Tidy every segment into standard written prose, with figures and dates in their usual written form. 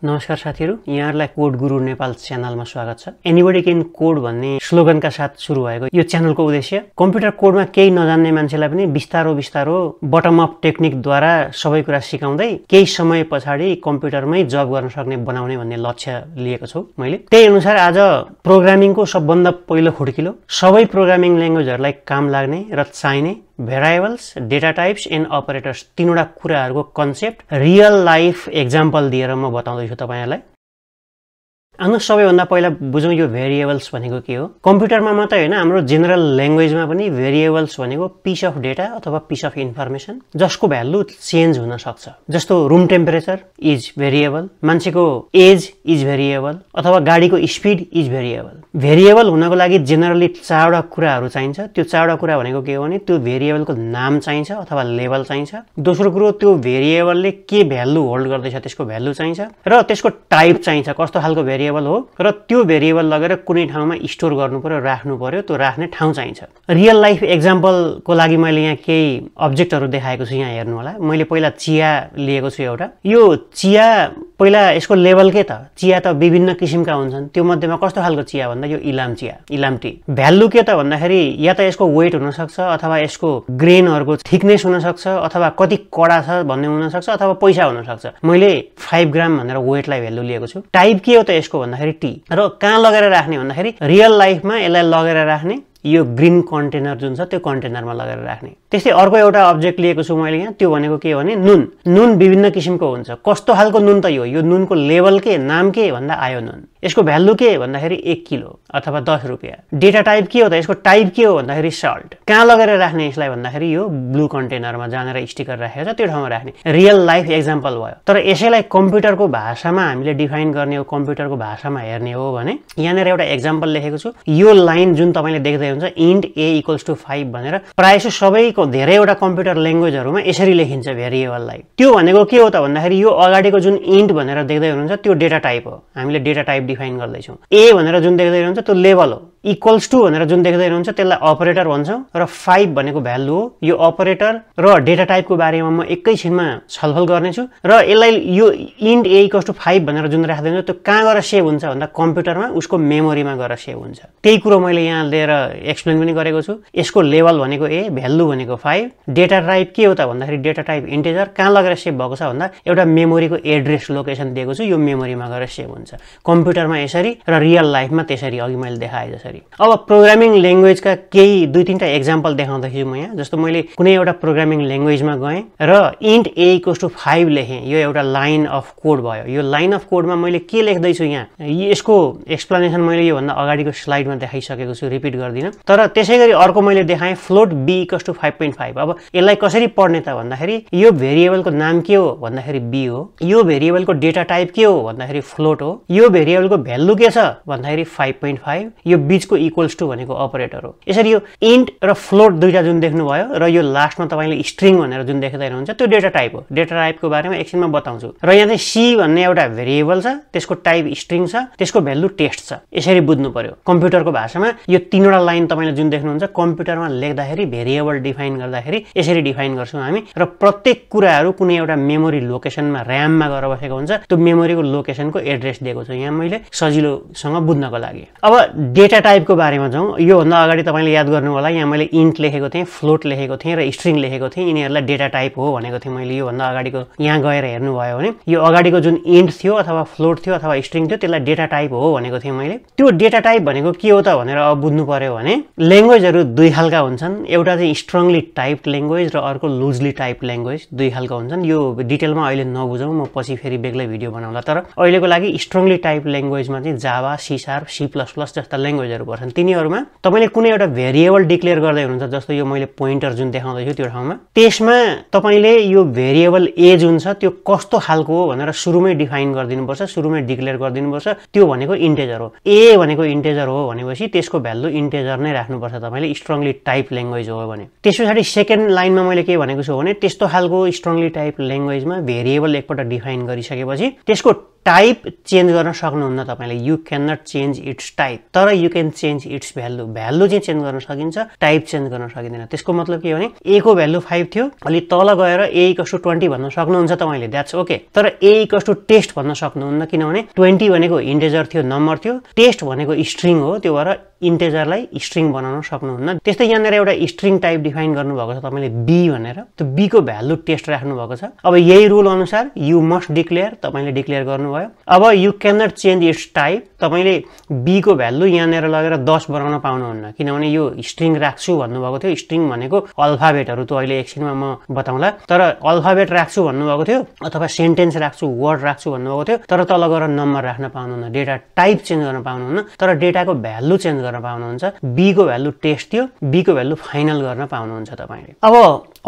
नमस्कार साथीहरु, यहाँहरुलाई कोड गुरु नेपाल च्यानलमा स्वागत छ। एनीबडी क्यान कोड भन्ने स्लोगनका साथ सुरु भएको यो च्यानलको उद्देश्य कम्प्युटर कोडमा केही नजान्ने मान्छेलाई पनि बिस्तारो बिस्तारो बटम अप टेक्निकद्वारा सबै कुरा सिकाउँदै केही समय पछाडी कम्प्युटरमै जब गर्न सक्ने बनाउने भन्ने लक्ष्य लिएको छु मैले। त्यही अनुसार आज प्रोग्रामिङको सबभन्दा पहिलो खुड्किलो सबै प्रोग्रामिङ ल्याङ्ग्वेजहरुलाई काम लाग्ने र चाहिने variables, data types and operators तीनवटा कुराहरुको कन्सेप्ट रियल लाइफ एक्जाम्पल दिएर म बताउँदै छु तपाईहरुलाई। आउनु सबैभन्दा पहिला बुझौं यो भेरिएबल्स भनेको के हो। कम्प्युटरमा मात्रै हैन, हाम्रो जनरल ल्याङ्ग्वेजमा पनि भेरिएबल्स भनेको पिस अफ डेटा अथवा पिस अफ इन्फर्मेसन जसको भ्यालु चेन्ज हुन सक्छ। जस्तो रुम टेम्परेचर इज भेरिएबल, मान्छेको एज इज भेरिएबल अथवा गाडीको स्पिड इज भेरिएबल। भेरिएबल हुनको लागि जेनरली चारवटा कुराहरु चाहिन्छ। त्यो चारवटा कुरा भनेको के हो भने त्यो भेरिएबलको नाम चाहिन्छ अथवा लेभल चाहिन्छ। दोस्रो कुरो त्यो भेरिएबलले के भ्यालु होल्ड गर्दैछ त्यसको भ्यालु चाहिन्छ र त्यसको टाइप चाहिन्छ, कस्तो खालको भेरिएबल हो र त्यो भेरिएबल लगेर कुनै ठाउँमा स्टोर गर्नु पर्यो, राख्नु पर्यो, त्यो राख्ने ठाउँ चाहिन्छ। रियल लाइफ एक्जाम्पलको लागि मैले यहाँ केही अब्जेक्टहरु देखाएको छु, यहाँ हेर्नु होला। मैले पहिला चिया लिएको छु एउटा। यो चिया पहिला यसको लेभल के त? चिया त विभिन्न किसिमका हुन्छन्। त्यो मध्येमा कस्तो खालको चिया भन्दा यो इलाम चिया, इलाम टी। भ्यालु के त भन्दाखेरि या त यसको वेट हुन सक्छ अथवा यसको ग्रेनहरुको थिकनेस हुन सक्छ अथवा कति कडा छ भन्ने हुन सक्छ अथवा पैसा हुन सक्छ। मैले 5 ग्राम भनेर वेटलाई भ्यालु लिएको छु। टाइप के हो त यसको भन्दाखेरि टी। र कहाँ लगेर राख्ने भन्दाखेरि रियल लाइफमा यसलाई लगेर राख्ने यो ग्रीन कन्टेनर जुन छ त्यो कन्टेनरमा लगेर राख्ने। त्यस्तै अर्को एउटा अब्जेक्ट लिएको छु मैले यहाँ। त्यो भनेको के हो भने नुन। नुन विभिन्न किसिमको हुन्छ। कस्तो खालको नुन त यो नुनको लेभल के, नाम के भन्दा आयो नुन। यसको भ्यालु के भन्दाखेरि 1 किलो अथवा 10 रुपैयाँ। डेटा टाइप के हो त? यसको टाइप के हो भन्दाखेरि सल्ट। कहाँ लगेर राख्ने यसलाई भन्दाखेरि यो ब्लू कन्टेनरमा जानेर स्टिकर राखेको छ त्यो ठाउँमा राख्ने। रियल लाइफ एक्जाम्पल भयो। तर यसैलाई कम्प्युटरको भाषामा हामीले डिफाइन गर्ने हो, कम्प्युटरको भाषामा हेर्ने हो भने यहाँनेर एउटा एक्जाम्पल लेखेको छु। यो लाइन जुन तपाईले देख्दै हुन्छ int a = 5 भनेर प्रायः सबैको धेरैवटा कम्प्युटर ल्याङ्ग्वेजहरुमा यसरी लेखिन्छ भेरिएबललाई। त्यो भनेको के हो त भन्दाखेरि यो अगाडिको जुन int भनेर देख्दै हुनुहुन्छ त्यो डेटा टाइप हो। हामीले डेटा टाइप डिफाइन गर्दै छौं। a भनेर जुन देख्दै हुनुहुन्छ त्यो लेभल हो। = भनेर जुन देख्दै हुनुहुन्छ त्यसलाई अपरेटर भन्छौं र 5 भनेको भ्यालु हो। यो अपरेटर र डेटा टाइपको बारेमा म एकैछिनमा छलफल गर्ने छु र यसलाई यो int a = 5 भनेर जुन राख्दै हुन्छ त्यो कहाँ गएर सेभ हुन्छ भन्दा कम्प्युटरमा उसको मेमोरीमा गएर सेभ हुन्छ। त्यही कुरो मैले यहाँ लिएर एक्सप्लेन पनि गरेको छु। यसको लेभल भनेको a, भ्यालु भनेको 5। डेटा टाइप के हो त भन्दाखेरि डेटा टाइप इन्टिजर। कहाँ लगेर सेभ भएको छ भन्दा एउटा मेमोरीको एड्रेस लोकेसन दिएको छु, यो मेमोरीमा गएर सेभ हुन्छ। कम्प्युटरमा यसरी र रियल लाइफमा त्यसरी, अघि मैले देखाए जसरी। अब प्रोग्रामिङ ल्याङ्ग्वेजका केही 2-3टा एक्जाम्पल देखाउँदैछु म यहाँ। जस्तो मैले कुनै एउटा प्रोग्रामिङ ल्याङ्ग्वेजमा गएँ र int a = 5 लेखेँ। यो एउटा लाइन अफ कोड भयो। यो लाइन अफ कोडमा मैले के लेख्दै छु यहाँ, यसको एक्सप्लेनेसन मैले यो भन्दा अगाडिको स्लाइडमा देखाइसकेको छु, रिपिट गर्दिन। तर त्यसैगरी अर्को मैले देखाएँ फ्लोट b = 5.5। अब यसलाई कसरी पढ्ने त भन्दाखेरि यो भेरिएबलको नाम के हो भन्दाखेरि b हो। यो भेरिएबलको डेटा टाइप के हो भन्दाखेरि फ्लोट हो। यो भेरिएबलको भ्यालु के छ भन्दाखेरि 5.5। यो बीचको = भनेको अपरेटर हो। यसरी यो int र फ्लोट दुईटा जुन देख्नुभयो र यो लास्टमा तपाईले स्ट्रिङ भनेर जुन देख्दै हुनुहुन्छ त्यो डेटा टाइप हो। डेटा टाइपको बारेमा एकछिनमा बताउँछु। र यहाँ चाहिँ c भन्ने एउटा भेरिएबल छ, त्यसको टाइप स्ट्रिङ छ, त्यसको भ्यालु टेक्स्ट छ। यसरी बुझ्नु पर्यो। कम्प्युटरको भाषामा यो तीनवटा लाइन तपाईले जुन देख्नुहुन्छ कम्प्युटरमा लेख्दाखेरि भेरिएबल डिफाइन गर्दाखेरि यसरी डिफाइन गर्छौं हामी। र प्रत्येक कुराहरु कुनै एउटा मेमोरी लोकेसनमा, र्याममा गएर बसेको हुन्छ। त्यो मेमोरीको लोकेसनको एड्रेस दिएको छु यहाँ मैले सजिलोसँग बुझ्नको लागि। अब डेटा टाइपको बारेमा जाउँ। यो भन्दा अगाडि तपाईले याद गर्नु होला, यहाँ मैले int लेखेको थिएँ, फ्लोट लेखेको थिएँ र स्ट्रिङ लेखेको थिएँ। यिनीहरुलाई डेटा टाइप हो भनेको थिएँ मैले। यो भन्दा अगाडिको यहाँ गएर हेर्नु भयो भने यो अगाडिको जुन int थियो अथवा फ्लोट थियो अथवा स्ट्रिङ थियो त्यसलाई डेटा टाइप हो भनेको थिएँ मैले। त्यो डेटा टाइप भनेको के हो त भनेर अब बुझ्नु पर्यो भने ल्याङ्ग्वेजहरु दुई खालका हुन्छन्। एउटा चाहिँ स्ट्रङली टाइप्ड ल्याङ्ग्वेज र अर्को लुजली टाइप्ड ल्याङ्ग्वेज। दुई खालका हुन्छन्। यो डिटेलमा अहिले नबुझौं, म पछि फेरि बेग्लै भिडियो बनाउँला। तर अहिलेको लागि स्ट्रङली टाइप्ड ल्याङ्ग्वेजमा चाहिँ जावा, C#, C++ जस्ता ल्याङ्ग्वेजहरु पर्छन्। तिनीहरुमा तपाईले कुनै एउटा भेरिएबल डिक्लेयर गर्दै हुनुहुन्छ, जस्तो यो मैले पोइन्टर जुन देखाउँदै छु त्यो ठाउँमा, त्यसमा तपाईले यो भेरिएबल a जुन छ त्यो कस्तो खालको हो भनेर सुरुमै डिफाइन गर्दिनुपर्छ, सुरुमै डिक्लेयर गर्दिनुपर्छ। त्यो भनेको इन्टिजर हो। a भनेको इन्टिजर हो भनेपछि त्यसको भ्यालु इन्टिजर नै राख्नुपर्छ तपाईले, स्ट्रङली टाइप ल्याङ्ग्वेज हो भने। त्यसपछि सेकेन्ड लाइनमा मैले के भनेको छु भने त्यस्तो खालको स्ट्रङली टाइप ल्याङ्ग्वेजमा भेरिएबल एकपल्ट डिफाइन गरिसकेपछि त्यसको टाइप चेन्ज गर्न सक्नुहुन्न तपाईले you can not change its type तर you can change its value value चाहिँ चेन्ज गर्न सकिन्छ टाइप चेन्ज गर्न सकिँदैन त्यसको मतलब के हो भने a को भ्यालु 5 थियो अलि तल गएर a = 20 भन्न सक्नुहुन्छ तपाईले द्याट्स ओके तर a = टेस्ट भन्न सक्नुहुन्न किनभने 20 भनेको इन्टिजर थियो नम्बर थियो टेस्ट भनेको स्ट्रिङ हो त्यो भएर इन्टिजरलाई स्ट्रिङ बनाउन सक्नुहुन्न त्यस्तै यहाँनेर एउटा स्ट्रिङ टाइप डिफाइन गर्नुभएको छ तपाईले b भनेर त्यो b को भ्यालु टेस्ट राख्नु भएको छ अब यही रुल अनुसार यु मस्ट डिक्लेयर तपाईले डिक्लेयर गर्नुभयो अब you can not change its type तपाईले b को भ्यालु यहाँनेर लगेर 10 बनाउन पाउनुहुन्न किनभने यो स्ट्रिङ राख्छु भन्नुभएको थियो स्ट्रिङ भनेको अल्फाबेटहरु त अहिले एकछिनमा म बताउँला तर अल्फाबेट राख्छु भन्नुभएको थियो अथवा सेन्टेन्स राख्छु वर्ड राख्छु भन्नुभएको थियो तर तल गएर नम्बर राख्न पाउनुहुन्न डेटा टाइप चेन्ज गर्न पाउनुहुन्न तर डेटाको भ्यालु चेन्ज गर्न पाउनुहुन्छ b को भ्यालु टेस्ट थियो b को भ्यालु फाइनल गर्न पाउनुहुन्छ तपाईले अब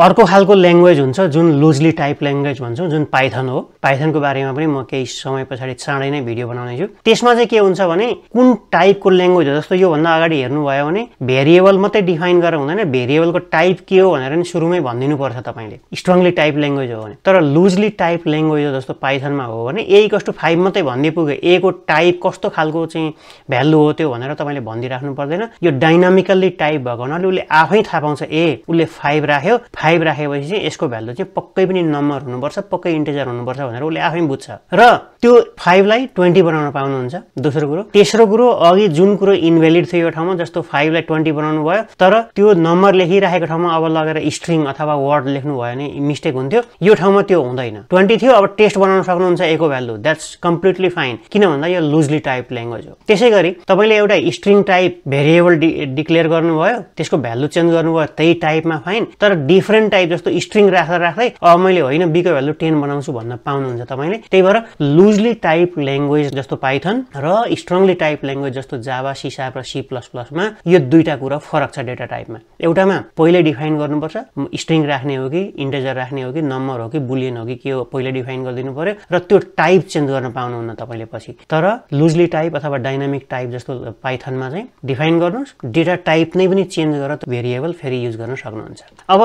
अर्को खालको ल्याङ्ग्वेज हुन्छ जुन लुजली टाइप ल्याङ्ग्वेज भन्छौं जुन पाइथन हो पाइथनको बारेमा पनि म केही समय पछाडी चाँडै नै भिडियो बनाउने छु त्यसमा चाहिँ के हुन्छ भने कुन टाइपको ल्याङ्ग्वेज हो जस्तो यो भन्दा अगाडि हेर्नु भयो भने भेरिएबल मात्रै डिफाइन गरेर हुँदैन भेरिएबलको टाइप के हो भनेर नि सुरुमै भनिदिनु पर्छ तपाईले स्ट्रङली टाइप ल्याङ्ग्वेज हो भने तर लुजली टाइप ल्याङ्ग्वेज हो जस्तो पाइथनमा हो भने a = 5 मात्रै भन्दै पुग्यो a को टाइप कस्तो खालको चाहिँ भ्यालु हो त्यो भनेर तपाईले भन्दिराख्नु पर्दैन यो डाइनामिकली टाइप भएको हुनाले उले आफै थाहा पाउँछ उले 5 राख्यो 5 राखेपछि चाहिँ यसको भ्यालु चाहिँ पक्कै पनि नम्बर हुनुपर्छ पक्कै इन्टिजर हुनुपर्छ भनेर उले आफै बुझ्छ र त्यो 5 लाई 20 बनाउन पाउनुहुन्छ दोस्रो कुरो तेस्रो कुरो अघि जुन कुरो इनभ्यालिड थियो यो ठाउँमा जस्तो 5 लाई 20 बनाउनु भयो तर त्यो नम्बर लेखिराखेको ठाउँमा अब लगेर स्ट्रिङ अथवा वर्ड लेख्नु भयो भने मिस्टेक हुन्थ्यो यो ठाउँमा त्यो हुँदैन 20 थियो अब टेस्ट बनाउन सक्नुहुन्छ a को भ्यालु द्याट्स कम्प्लिटली फाइन किन भन्दा यो लुजली टाइप ल्याङ्ग्वेज हो त्यसैगरी तपाईले एउटा स्ट्रिङ टाइप भेरिएबल डिक्लेयर गर्नुभयो त्यसको भ्यालु चेन्ज गर्नुभयो त्यही टाइपमा फाइन तर डिफरेन्ट टाइप जस्तो स्ट्रिङ राख्दै अब मैले होइन b को भ्यालु 10 बनाउँछु भन्न पाउनुहुन्छ तपाईले त्यही भएर लुजली टाइप ल्याङ्ग्वेज जस्तो पाइथन र स्ट्रङली टाइप ल्याङ्ग्वेज जस्तो जावा सी शार्प र सी प्लस प्लस मा यो दुईटा कुरा फरक छ डेटा टाइपमा एउटामा पहिले डिफाइन गर्नुपर्छ स्ट्रिङ राख्ने हो कि इन्टिजर राख्ने हो कि नम्बर हो कि बुलियन हो कि के हो पहिले डिफाइन गरिदिनु पर्यो र त्यो टाइप चेन्ज गर्न पाउनुहुन्न तपाईले पछि तर लुजली टाइप अथवा डाइनामिक टाइप जस्तो पाइथनमा चाहिँ डिफाइन गर्नुस् डेटा टाइप नै पनि चेन्ज गरेर भेरिएबल फेरि युज गर्न सक्नुहुन्छ अब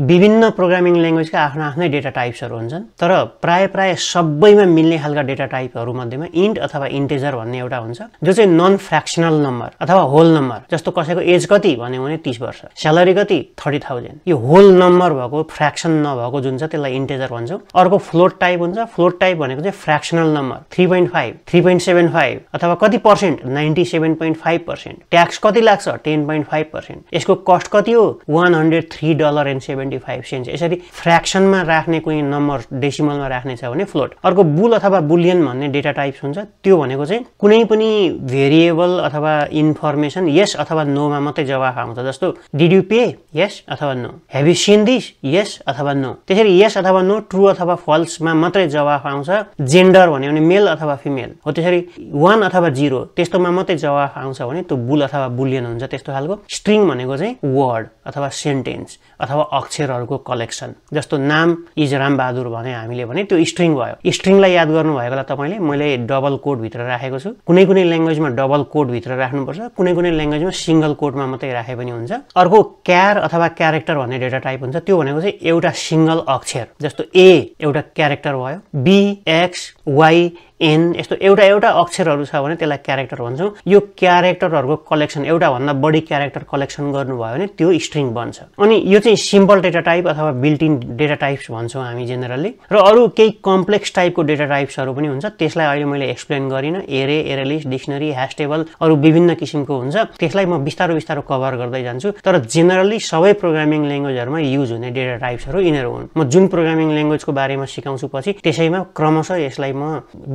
विभिन्न प्रोग्रामिङ ल्याङ्ग्वेजका आफ्ना आफ्नै डेटा टाइप्सहरु हुन्छन् तर प्राय सबैमा मिल्ने खालका डेटा टाइपहरु मध्येमा इन्ट अथवा इन्टिजर भन्ने एउटा हुन्छ जो चाहिँ नन फ्र्याक्सनल नम्बर अथवा होल नम्बर जस्तो कसैको एज कति भन्यो भने 30 वर्ष स्यालेरी कति 30,000 यो होल नम्बर भएको फ्र्याक्सन नभएको जुन छ त्यसलाई इन्टिजर भन्छौं अर्को फ्लोट टाइप हुन्छ फ्लोट टाइप भनेको चाहिँ फ्र्याक्सनल नम्बर 3.5 3.75 अथवा कति पर्सेन्ट 97.5% ट्याक्स कति लाग्छ 10.5% यसको कस्ट कति हो $103.75 यसरी फ्र्याक्सनमा राख्ने कुनै नम्बर डेसिमलमा राख्ने छ भने फ्लोट अर्को बुल अथवा बुलियन भन्ने डेटा टाइप्स हुन्छ त्यो भनेको चाहिँ कुनै पनि भेरिएबल अथवा इन्फर्मेसन यस अथवा नो मा मात्रै जवाफ आउँछ जस्तो डिड यु पे यस अथवा no have you seen this yes अथवा नो त्यसरी यस अथवा नो ट्रू अथवा फल्स मा मात्रै जवाफ आउँछ जेन्डर भन्यो भने मेल अथवा फिमेल हो त्यसरी 1 अथवा 0 त्यस्तोमा मात्रै जवाफ आउँछ भने त्यो बुल अथवा बुलियन हुन्छ त्यस्तो खालको स्ट्रिङ भनेको चाहिँ वर्ड अथवा सेन्टेन्स अथवा अक्षरहरुको कलेक्सन जस्तो नाम इज राम बहादुर भने हामीले भने त्यो स्ट्रिङ भयो स्ट्रिङलाई याद गर्नु भएको होला तपाईले मैले डबल कोट भित्र राखेको छु कुनै कुनै ल्याङ्ग्वेजमा डबल कोट भित्र राख्नु पर्छ कुनै कुनै ल्याङ्ग्वेजमा सिंगल कोटमा मात्रै राखे पनि हुन्छ अर्को क्यार अथवा क्यारेक्टर भन्ने डेटा टाइप हुन्छ त्यो भनेको चाहिँ एउटा सिंगल अक्षर जस्तो ए एउटा क्यारेक्टर भयो बी एक्स वाई एन यस्तो एउटा अक्षरहरु छ भने त्यसलाई क्यारेक्टर भन्छौं यो क्यारेक्टरहरुको कलेक्सन एउटा भन्दा बढी क्यारेक्टर कलेक्सन गर्नु भयो भने त्यो स्ट्रिङ बन्छ अनि यो चाहिँ सिम्पल डेटा टाइप अथवा बिल्ट इन डेटा टाइप्स भन्छौं हामी जेनरली र अरु केही कम्प्लेक्स टाइपको डेटा टाइप्सहरु पनि हुन्छ त्यसलाई अहिले मैले एक्सप्लेन गरिन एरे एरे लिस्ट डिक्सनरी ह्याश टेबल अरु विभिन्न किसिमको हुन्छ त्यसलाई म बिस्तारो कभर गर्दै जान्छु तर जेनरली सबै प्रोग्रामिङ ल्याङ्ग्वेजहरुमा युज हुने डेटा टाइप्सहरु यिनीहरु हुन् म जुन प्रोग्रामिङ ल्याङ्ग्वेजको बारेमा सिकाउँछु पछि त्यसैमा क्रमशः यसलाई म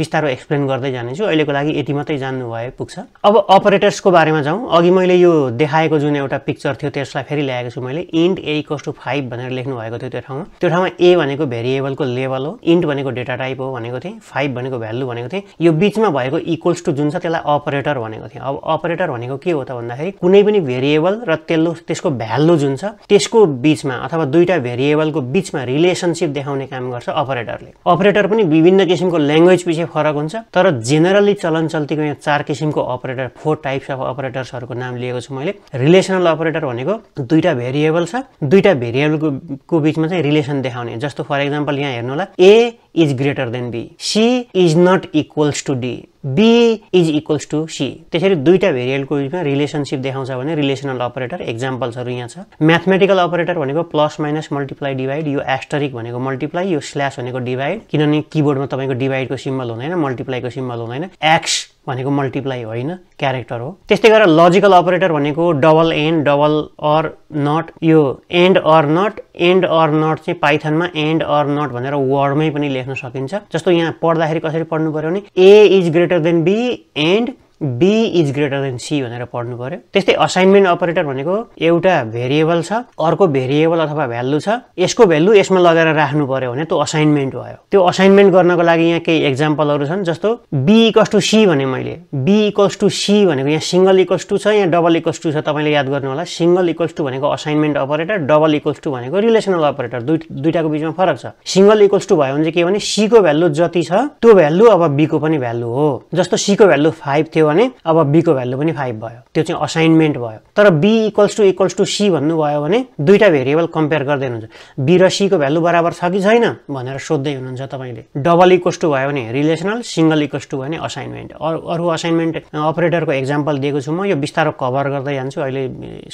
बिस्तारो एक्सप्लेन गर्दै जानेछु अहिलेको लागि यति मात्रै जान्नु भए पुग्छ अब अपरेटर्सको बारेमा जाउँ अघि मैले यो देखाएको जुन एउटा पिक्चर थियो त्यसलाई फेरि ल्याएको छु मैले इन्ट a = 5 भनेर लेख्नु भएको थियो त्यो ठाउँमा a भनेको भेरिएबलको लेभल हो इन्ट भनेको डेटा टाइप हो भनेको थिए 5 भनेको भ्यालु भनेको थिए यो बीचमा भएको इक्वल्स टु जुन छ त्यसलाई अपरेटर भनेको थिए अब अपरेटर भनेको के हो त भन्दाखेरि कुनै पनि भेरिएबल र त्यसको भ्यालु जुन छ त्यसको बीचमा अथवा दुईटा भेरिएबलको बीचमा रिलेशनशिप देखाउने काम गर्छ अपरेटरले अपरेटर पनि विभिन्न किसिमको ल्याङ्ग्वेज पछि फरक फरक हुन्छ तर जेनरली चलन चल्तीको यहाँ 4 किसिमको अपरेटर 4 टाइप्स अफ अपरेटर्सहरुको नाम लिएको छु मैले रिलेसनल अपरेटर भनेको दुईटा भेरिएबल छ दुईटा भेरिएबलको बीचमा चाहिँ रिलेसन देखाउने जस्तो फर एक्जाम्पल यहाँ हेर्नु होला a is greater than b c is not equals to d b is equals to c त्यसरी दुईटा भेरिएबलको बीचमा रिलेसनशिप देखाउँछ भने रिलेसनल अपरेटर एक्जाम्पल्सहरु यहाँ छ म्याथमेटिकल अपरेटर भनेको प्लस माइनस मल्टिप्लाई डिभाइड यो एस्टरिक भनेको मल्टिप्लाई यो स्ल्याश भनेको डिभाइड किनभने किबोर्डमा तपाईको डिभाइडको सिम्बल हुँदैन मल्टिप्लाईको सिम्बल हुँदैन एक्स भनेको मल्टिप्लाई होइन क्यारेक्टर हो त्यस्तै गरेर लजिकल अपरेटर भनेको double and double or not यो एन्ड अर नट चाहिँ पाइथनमा एन्ड अर नट भनेर वर्डमै पनि लेख्न सकिन्छ जस्तो यहाँ पढ्दाखेरि कसरी पढ्नु पर्यो भने a is greater than b and b is greater than c भनेर पढ्नु पर्यो त्यस्तै असाइनमेन्ट अपरेटर भनेको एउटा भेरिएबल छ अर्को भेरिएबल अथवा भ्यालु छ यसको भ्यालु यसमा लगेर राख्नु पर्यो भने त्यो असाइनमेन्ट भयो त्यो असाइनमेन्ट गर्नको लागि यहाँ केही एक्जाम्पलहरु छन् जस्तो b = c भने मैले b = c भनेको यहाँ सिंगल इक्वल्स टु छ यहाँ डबल इक्वल्स टु छ तपाईले याद गर्नु होला सिंगल इक्वल्स टु भनेको assignment operator double equals to भनेको रिलेसनल अपरेटर दुईटाको बीचमा फरक छ सिंगल इक्वल्स टु भयो भने चाहिँ के भने c को भ्यालु जति छ त्यो भ्यालु अब b को पनि भ्यालु हो जस्तो c को भ्यालु 5 थियो भने अब b को भ्यालु पनि 5 भयो त्यो चाहिँ असाइनमेन्ट भयो तर b = c भन्नु भयो भने दुईटा भेरिएबल कम्पेयर गर्दै हुनुहुन्छ b र c को भ्यालु बराबर छ कि छैन भनेर सोध्दै हुनुहुन्छ तपाईले डबल इक्वल्स टु भयो भने रिलेसनल सिंगल इक्वल्स टु भयो भने असाइनमेन्ट अरु असाइनमेन्ट अपरेटरको एक्जाम्पल दिएको छु म यो बिस्तारो कभर गर्दै जान्छु अहिले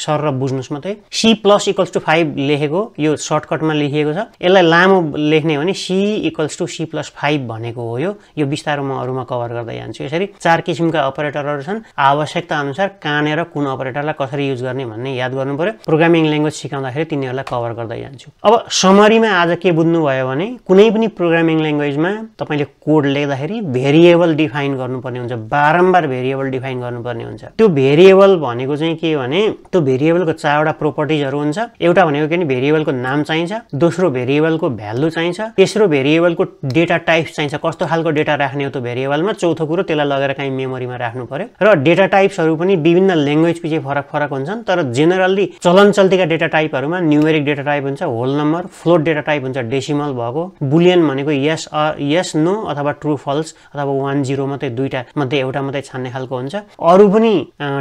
सर र बुझ्नुस् मात्रै c + = 5 लेखेको यो सर्टकटमा लेखिएको छ यसलाई लामो लेख्ने हो भने c = c + 5 भनेको हो यो बिस्तारो म अरुमा कभर गर्दै जान्छु यसरी चार किसिमका अपरेटरहरु छन् आवश्यकता अनुसार कहाँनेर कुन अपरेटरलाई कसरी युज गर्ने भन्ने याद गर्नु पर्यो प्रोग्रामिङ ल्याङ्ग्वेज सिकाउँदाखेरि तिनीहरुलाई कभर गर्दै जान्छु अब समरीमा आज के बुझ्नु भयो भने कुनै पनि प्रोग्रामिङ ल्याङ्ग्वेजमा तपाईले कोड लेख्दाखेरि भेरिएबल डिफाइन गर्नुपर्ने हुन्छ बारम्बार भेरिएबल डिफाइन गर्नुपर्ने हुन्छ त्यो भेरिएबल भनेको चाहिँ के भने त्यो भेरिएबलको चारवटा प्रोपर्टिजहरु हुन्छ एउटा भनेको के नि भेरिएबलको नाम चाहिन्छ दोस्रो भेरिएबलको भ्यालु चाहिन्छ तेस्रो भेरिएबलको डेटा टाइप चाहिन्छ कस्तो खालको डेटा राख्ने हो त्यो भेरिएबलमा चौथो कुरो त्यसलाई लगेर कहीं मेमोरीमा राख्नु पर्यो र डेटा टाइप्सहरु पनि विभिन्न ल्याङ्ग्वेज पछि फरक हुन्छन् तर जेनरली चलन चल्तीका डेटा टाइपहरुमा न्यूमेरिक डेटा टाइप हुन्छ whole number float data type हुन्छ डेसिमल भएको बुलियन भनेको यस नो अथवा ट्रू फल्स अथवा 1 0 मात्रै दुईटा मध्ये एउटा मात्रै छान्ने खालको हुन्छ अरु पनि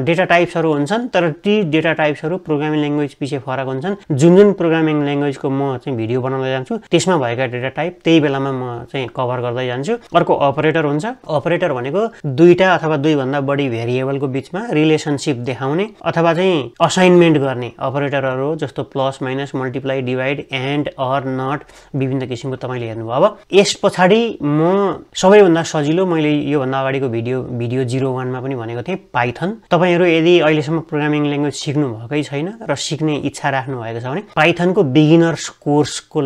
डेटा टाइप्सहरु हुन्छन् तर ती डेटा टाइप्सहरु प्रोग्रामिङ ल्याङ्ग्वेज पछि फरक हुन्छन् जुन प्रोग्रामिङ ल्याङ्ग्वेजको म चाहिँ भिडियो बनाउँदै जान्छु त्यसमा भएका डेटा टाइप त्यही बेलामा म चाहिँ कभर गर्दै जान्छु अर्को अपरेटर हुन्छ अपरेटर भनेको दुईटा अथवा दुई भन्दा बढी भेरिएबलको बीचमा रिलेसनशिप देखाउने अथवा चाहिँ असाइनमेन्ट गर्ने अपरेटरहरु जस्तो plus minus multiply divide and or not विभिन्न किसिमको तपाईले हेर्नुभयो अब यस पछाडी म सबैभन्दा सजिलो मैले यो भन्दा अगाडिको भिडियो 01 मा पनि भनेको थिए पाइथन तपाईहरु यदि अहिलेसम्म प्रोग्रामिङ ल्याङ्ग्वेज सिक्नु भएकै छैन र सिक्ने इच्छा राख्नु भएको छ भने पाइथनको बिगिनर्स कोर्सको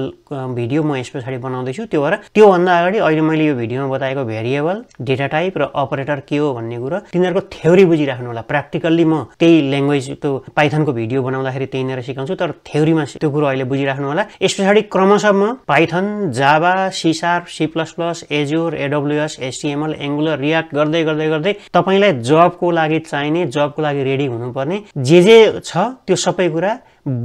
भिडियो म यस पछाडी बनाउँदै छु त्यो भएर त्यो भन्दा अगाडि अहिले मैले यो भिडियोमा बताएको भेरिएबल डेटा टाइप र अपरेटर के हो भन्ने कुरा तिनीहरुको थ्योरी बुझिराख्नु होला प्र्याक्टिकल्ली म त्यही ल्याङ्ग्वेज त्यो पाइथनको भिडियो बनाउँदाखेरि त्यही नै सिकाउँछु तर थ्योरीमा त्यो कुरा अहिले बुझिराख्नु होला यसपछाडी क्रमशः म Python Java C sharp C plus plus Azure AWS HTML Angular React गर्दै तपाईलाई जबको लागि चाहिने जबको लागि रेडी हुनुपर्ने जे छ त्यो सबै कुरा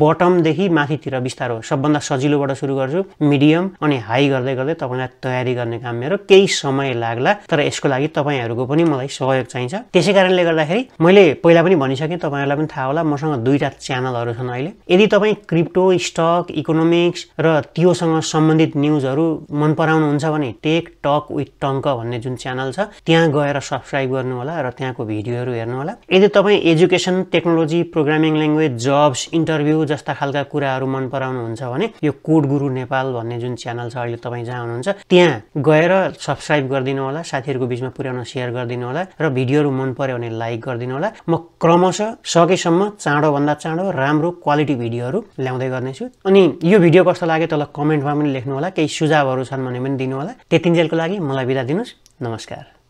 बटम देखि माथितिर बिस्तारो सबभन्दा सजिलोबाट सुरु गर्छु मिडियम अनि हाई गर्दै तपाईलाई तयारी गर्ने काम मेरो केही समय लाग्ला तर यसको लागि तपाईहरुको पनि मलाई सहयोग चाहिन्छ त्यसैकारणले गर्दाखेरि मैले पहिला पनि भनिसके तपाईहरुलाई पनि थाहा होला मसँग दुईटा च्यानलहरु छन् अहिले यदि तपाई क्रिप्टो स्टक इकोनोमिक्स र त्योसँग सम्बन्धित न्यूजहरु मन पराउनुहुन्छ भने टेक टक विथ टंक भन्ने जुन च्यानल छ त्यहाँ गएर सब्स्क्राइब गर्नु होला र त्यहाँको भिडियोहरु हेर्नु होला यदि तपाई education technology programming language jobs interview जस्ता खालका कुराहरु मन पराउनुहुन्छ भने यो कोड गुरु नेपाल भन्ने जुन च्यानल छ अहिले तपाई जहाँ हुनुहुन्छ त्यहाँ गएर सब्स्क्राइब गर्दिनु होला साथीहरुको बीचमा पुर्याउन शेयर गर्दिनु होला र भिडियोहरु मन पर्यो भने लाइक गर्दिनु होला म क्रमशः सकेसम्म चाँडो भन्दा चाँडो राम्रो क्वालिटी भिडियोहरु ल्याउँदै गर्नेछु अनि यो भिडियो कस्तो लाग्यो तल कमेन्टमा पनि लेख्नु होला केही सुझावहरु छन् भने पनि दिनु होला त्यतिन्जेलको लागि मलाई बिदा दिनुस् नमस्कार।